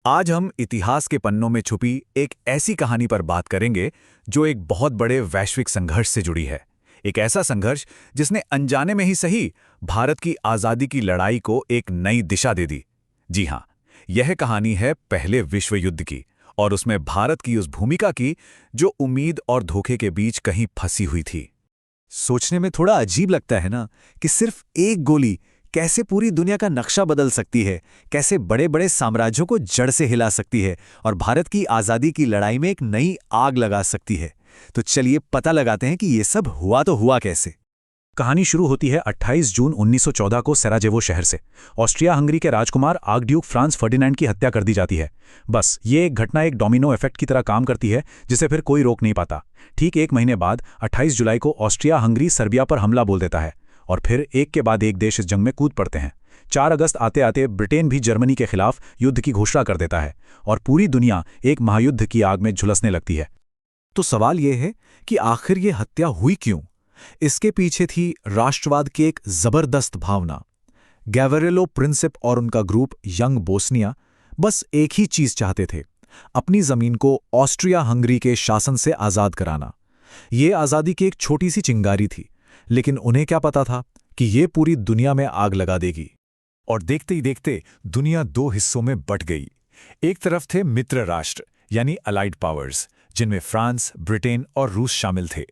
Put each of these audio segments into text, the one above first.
आज हम इतिहास के पन्नों में छुपी एक ऐसी कहानी पर बात करेंगे जो एक बहुत बड़े वैश्विक संघर्ष से जुड़ी है। एक ऐसा संघर्ष जिसने अनजाने में ही सही भारत की आज़ादी की लड़ाई को एक नई दिशा दे दी। जी हाँ, यह कहानी है पहले विश्व युद्ध की और उसमें भारत की उस भूमिका की जो उम्मीद और धोखे के बीच कहीं फंसी हुई थी। सोचने में थोड़ा अजीब लगता है ना कि सिर्फ एक गोली कैसे पूरी दुनिया का नक्शा बदल सकती है, कैसे बड़े बड़े साम्राज्यों को जड़ से हिला सकती है और भारत की आज़ादी की लड़ाई में एक नई आग लगा सकती है। तो चलिए पता लगाते हैं कि ये सब हुआ तो हुआ कैसे। कहानी शुरू होती है 28 जून 1914 को सराजेवो शहर से। ऑस्ट्रिया हंगरी के राजकुमार आर्कड्यूक फ्रांस फर्डिनैंड की हत्या कर दी जाती है। बस ये एक घटना एक डोमिनो इफेक्ट की तरह काम करती है जिसे फिर कोई रोक नहीं पाता। ठीक एक महीने बाद 28 जुलाई को ऑस्ट्रिया हंगरी सर्बिया पर हमला बोल देता है और फिर एक के बाद एक देश इस जंग में कूद पड़ते हैं। 4 अगस्त आते आते ब्रिटेन भी जर्मनी के खिलाफ युद्ध की घोषणा कर देता है और पूरी दुनिया एक महायुद्ध की आग में झुलसने लगती है। तो सवाल यह है कि आखिर ये हत्या हुई क्यों? इसके पीछे थी राष्ट्रवाद की एक जबरदस्त भावना। गैवरेलो प्रिंसिप और उनका ग्रुप यंग बोस्निया बस एक ही चीज चाहते थे, अपनी जमीन को ऑस्ट्रिया हंगरी के शासन से आजाद कराना। ये आजादी की एक छोटी सी चिंगारी थी, लेकिन उन्हें क्या पता था कि ये पूरी दुनिया में आग लगा देगी। और देखते ही देखते दुनिया 2 हिस्सों में बंट गई। एक तरफ थे मित्र राष्ट्र यानी अलाइड पावर्स, जिनमें फ्रांस, ब्रिटेन और रूस शामिल थे,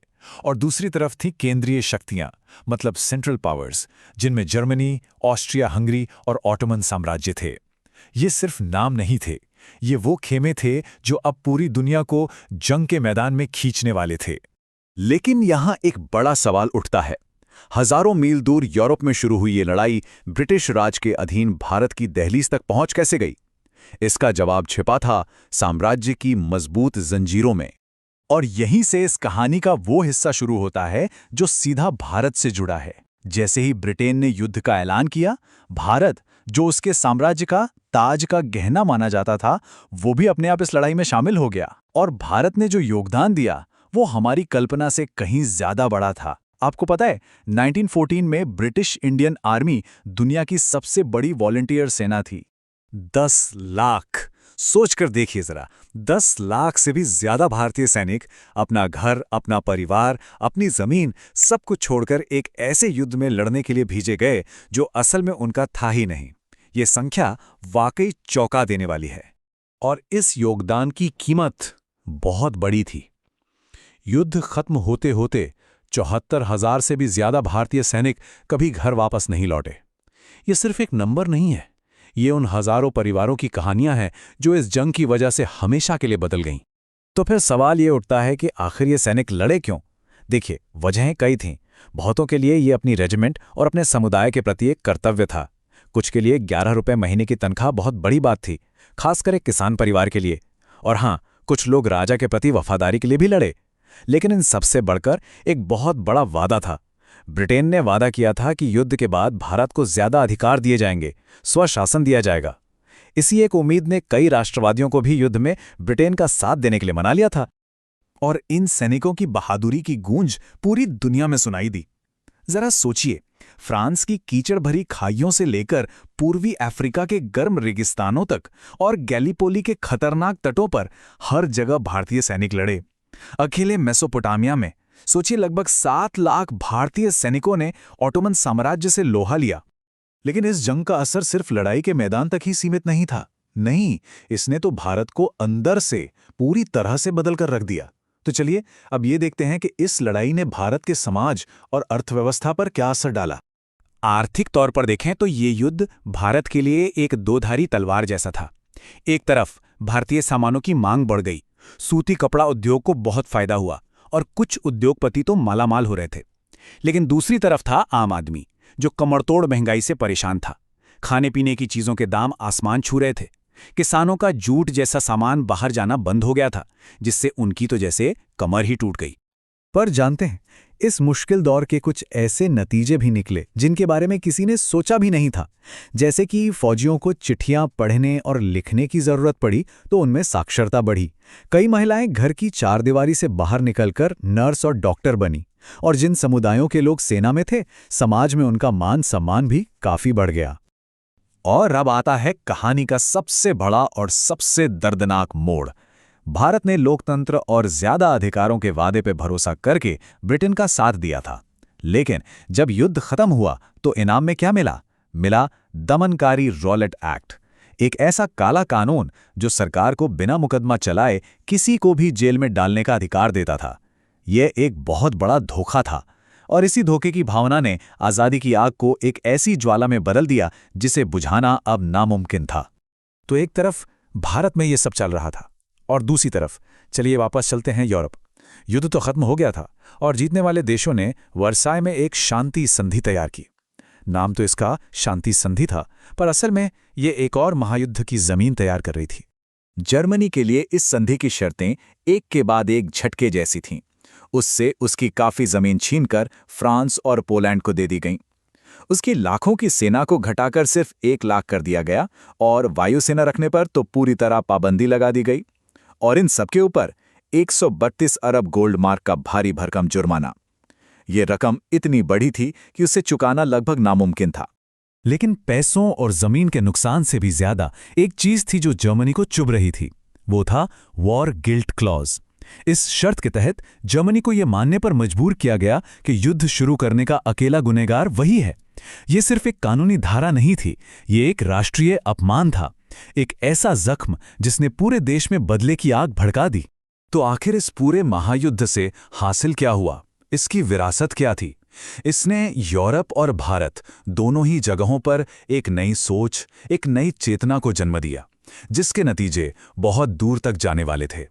और दूसरी तरफ थी केंद्रीय शक्तियां मतलब सेंट्रल पावर्स, जिनमें जर्मनी, ऑस्ट्रिया हंगरी और ऑटोमन साम्राज्य थे। ये सिर्फ नाम नहीं थे, ये वो खेमे थे जो अब पूरी दुनिया को जंग के मैदान में खींचने वाले थे। लेकिन यहां एक बड़ा सवाल उठता है। हजारों मील दूर यूरोप में शुरू हुई ये लड़ाई ब्रिटिश राज के अधीन भारत की दहलीज तक पहुंच कैसे गई? इसका जवाब छिपा था साम्राज्य की मजबूत जंजीरों में। और यहीं से इस कहानी का वो हिस्सा शुरू होता है जो सीधा भारत से जुड़ा है। जैसे ही ब्रिटेन ने युद्ध का ऐलान किया, भारत, जो उसके साम्राज्य का ताज का गहना माना जाता था, वो भी अपने आप इस लड़ाई में शामिल हो गया। और भारत ने जो योगदान दिया वो हमारी कल्पना से कहीं ज्यादा बड़ा था। आपको पता है, 1914 में ब्रिटिश इंडियन आर्मी दुनिया की सबसे बड़ी वॉलंटियर सेना थी। 10 लाख! सोचकर देखिए जरा, 10 लाख से भी ज्यादा भारतीय सैनिक अपना घर, अपना परिवार, अपनी जमीन सब कुछ छोड़कर एक ऐसे युद्ध में लड़ने के लिए भेजे गए जो असल में उनका था ही नहीं। ये संख्या वाकई चौंका देने वाली है। और इस योगदान की कीमत बहुत बड़ी थी। युद्ध खत्म होते होते 74,000 से भी ज्यादा भारतीय सैनिक कभी घर वापस नहीं लौटे। ये सिर्फ एक नंबर नहीं है, ये उन हजारों परिवारों की कहानियां हैं जो इस जंग की वजह से हमेशा के लिए बदल गईं। तो फिर सवाल ये उठता है कि आखिर ये सैनिक लड़े क्यों? देखिए, वजहें कई थीं। बहुतों के लिए ये अपनी रेजिमेंट और अपने समुदाय के प्रति एक कर्तव्य था। कुछ के लिए 11 रुपये महीने की तनख्वाह बहुत बड़ी बात थी, खासकर एक किसान परिवार के लिए। और हाँ, कुछ लोग राजा के प्रति वफादारी के लिए भी लड़े। लेकिन इन सबसे बढ़कर एक बहुत बड़ा वादा था। ब्रिटेन ने वादा किया था कि युद्ध के बाद भारत को ज्यादा अधिकार दिए जाएंगे, स्वशासन दिया जाएगा। इसी एक उम्मीद ने कई राष्ट्रवादियों को भी युद्ध में ब्रिटेन का साथ देने के लिए मना लिया था। और इन सैनिकों की बहादुरी की गूंज पूरी दुनिया में सुनाई दी। जरा सोचिए, फ्रांस की कीचड़ भरी खाइयों से लेकर पूर्वी अफ्रीका के गर्म रेगिस्तानों तक और गैलीपोली के खतरनाक तटों पर हर जगह भारतीय सैनिक लड़े। अकेले मेसोपोटामिया में सोचिए, लगभग 7 लाख भारतीय सैनिकों ने ऑटोमन साम्राज्य से लोहा लिया। लेकिन इस जंग का असर सिर्फ लड़ाई के मैदान तक ही सीमित नहीं था। नहीं, इसने तो भारत को अंदर से पूरी तरह से बदल कर रख दिया। तो चलिए अब ये देखते हैं कि इस लड़ाई ने भारत के समाज और अर्थव्यवस्था पर क्या असर डाला। आर्थिक तौर पर देखें तो ये युद्ध भारत के लिए एक दोधारी तलवार जैसा था। एक तरफ भारतीय सामानों की मांग बढ़ गई, सूती कपड़ा उद्योग को बहुत फायदा हुआ और कुछ उद्योगपति तो मालामाल हो रहे थे। लेकिन दूसरी तरफ था आम आदमी, जो कमरतोड़ महंगाई से परेशान था। खाने पीने की चीजों के दाम आसमान छू रहे थे। किसानों का जूट जैसा सामान बाहर जाना बंद हो गया था, जिससे उनकी तो जैसे कमर ही टूट गई। पर जानते हैं, इस मुश्किल दौर के कुछ ऐसे नतीजे भी निकले जिनके बारे में किसी ने सोचा भी नहीं था। जैसे कि फौजियों को चिट्ठियां पढ़ने और लिखने की जरूरत पड़ी तो उनमें साक्षरता बढ़ी। कई महिलाएं घर की चारदीवारी से बाहर निकलकर नर्स और डॉक्टर बनी। और जिन समुदायों के लोग सेना में थे, समाज में उनका मान सम्मान भी काफी बढ़ गया। और अब आता है कहानी का सबसे बड़ा और सबसे दर्दनाक मोड़। भारत ने लोकतंत्र और ज्यादा अधिकारों के वादे पर भरोसा करके ब्रिटेन का साथ दिया था, लेकिन जब युद्ध खत्म हुआ तो इनाम में क्या मिला? मिला दमनकारी रॉलेट एक्ट, एक ऐसा काला कानून जो सरकार को बिना मुकदमा चलाए किसी को भी जेल में डालने का अधिकार देता था। यह एक बहुत बड़ा धोखा था, और इसी धोखे की भावना ने आज़ादी की आग को एक ऐसी ज्वाला में बदल दिया जिसे बुझाना अब नामुमकिन था। तो एक तरफ भारत में यह सब चल रहा था, और दूसरी तरफ चलिए वापस चलते हैं यूरोप। युद्ध तो खत्म हो गया था और जीतने वाले देशों ने वर्साय में एक शांति संधि तैयार की। नाम तो इसका शांति संधि था, पर असल में ये एक और महायुद्ध की जमीन तैयार कर रही थी। जर्मनी के लिए इस संधि की शर्तें एक के बाद एक झटके जैसी थीं। उससे उसकी काफी जमीन छीनकर फ्रांस और पोलैंड को दे दी गईं। उसकी लाखों की सेना को घटाकर सिर्फ 1 लाख कर दिया गया, और वायुसेना रखने पर तो पूरी तरह पाबंदी लगा दी गई। और इन सबके ऊपर 132 अरब गोल्ड मार्क का भारी भरकम जुर्माना। ये रकम इतनी बड़ी थी कि उसे चुकाना लगभग नामुमकिन था। लेकिन पैसों और जमीन के नुकसान से भी ज्यादा एक चीज थी जो जर्मनी को चुभ रही थी। वो था वॉर गिल्ट क्लॉज। इस शर्त के तहत जर्मनी को यह मानने पर मजबूर किया गया कि युद्ध शुरू करने का अकेला गुनहगार वही है। यह सिर्फ एक कानूनी धारा नहीं थी, ये एक राष्ट्रीय अपमान था, एक ऐसा जख्म जिसने पूरे देश में बदले की आग भड़का दी। तो आखिर इस पूरे महायुद्ध से हासिल क्या हुआ? इसकी विरासत क्या थी? इसने यूरोप और भारत दोनों ही जगहों पर एक नई सोच, एक नई चेतना को जन्म दिया, जिसके नतीजे बहुत दूर तक जाने वाले थे।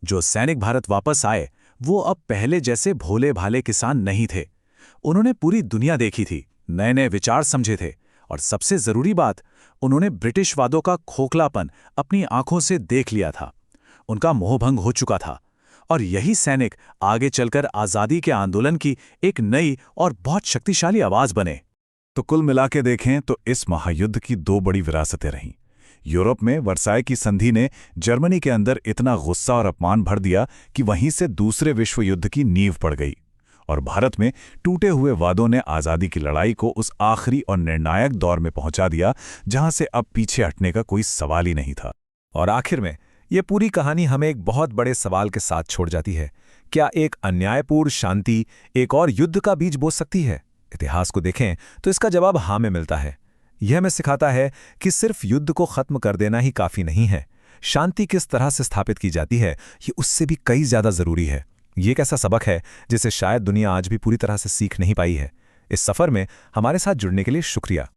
जो सैनिक भारत वापस आए वो अब पहले जैसे भोले भाले किसान नहीं थे। उन्होंने पूरी दुनिया देखी थी, नए नए विचार समझे थे, और सबसे जरूरी बात, उन्होंने ब्रिटिशवादों का खोखलापन अपनी आंखों से देख लिया था। उनका मोहभंग हो चुका था, और यही सैनिक आगे चलकर आज़ादी के आंदोलन की एक नई और बहुत शक्तिशाली आवाज बने। तो कुल मिला के देखें तो इस महायुद्ध की 2 बड़ी विरासतें रहीं। यूरोप में वर्साय की संधि ने जर्मनी के अंदर इतना गुस्सा और अपमान भर दिया कि वहीं से दूसरे विश्व युद्ध की नींव पड़ गई। और भारत में टूटे हुए वादों ने आज़ादी की लड़ाई को उस आखिरी और निर्णायक दौर में पहुंचा दिया जहां से अब पीछे हटने का कोई सवाल ही नहीं था। और आखिर में ये पूरी कहानी हमें एक बहुत बड़े सवाल के साथ छोड़ जाती है। क्या एक अन्यायपूर्ण शांति एक और युद्ध का बीज बो सकती है? इतिहास को देखें तो इसका जवाब हाँ में मिलता है। यह हमें सिखाता है कि सिर्फ युद्ध को खत्म कर देना ही काफी नहीं है। शांति किस तरह से स्थापित की जाती है ये उससे भी कई ज्यादा जरूरी है। ये एक ऐसा सबक है जिसे शायद दुनिया आज भी पूरी तरह से सीख नहीं पाई है। इस सफर में हमारे साथ जुड़ने के लिए शुक्रिया।